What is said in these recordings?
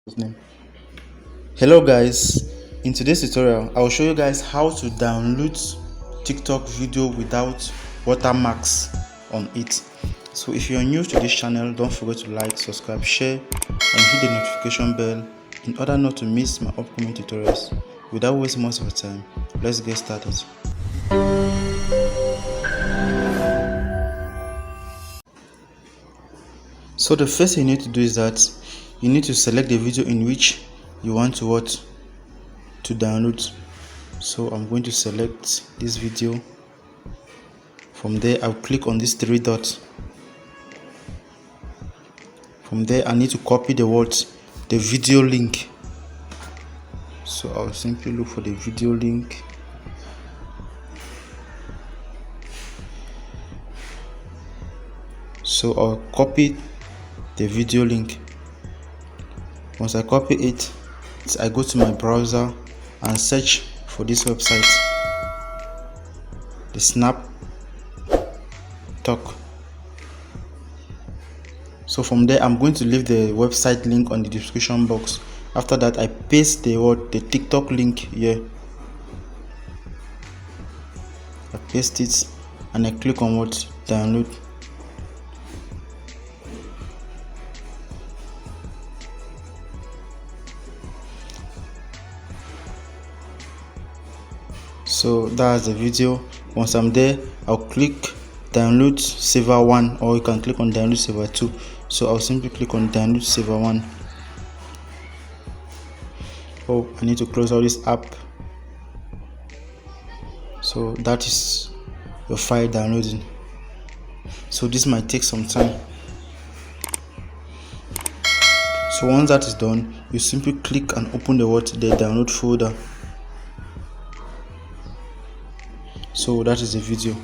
His name. Hello guys, in today's tutorial I will show you guys how to download TikTok video without watermarks on it. So if you are new to this channel, don't forget to like, subscribe, share and hit the notification bell in order not to miss my upcoming tutorials. Without wasting much of your time, let's get started. So the first thing you need to do is that you need to select the video in which you want to download. So I'm going to select this video. From there I'll click on these three dots. From there I need to copy the video link. So I'll simply look for the video link. So I'll copy the video link. Once I copy it, I go to my browser and search for this website, the Snap Talk. So from there I'm going to leave the website link on the description box. After that I paste the TikTok link here. I paste it and I click on download. So that's the video. Once I'm there, I'll click download saver 1, or you can click on download saver 2. So I'll simply click on download saver 1. Oh, I need to close all this app. So that is your file downloading. So this might take some time. So once that is done, you simply click and open the download folder. So that is the video.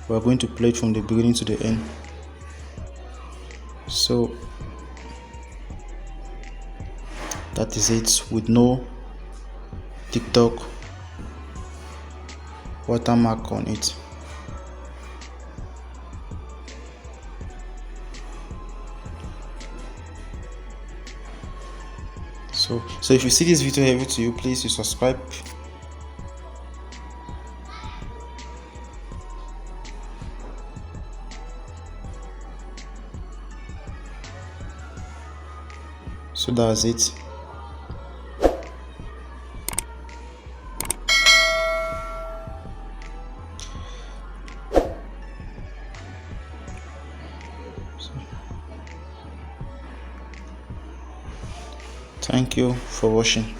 We are going to play it from the beginning to the end. So that is it, with no TikTok watermark on it. So if you see this video helpful to you, please subscribe. So that's it. Thank you for watching.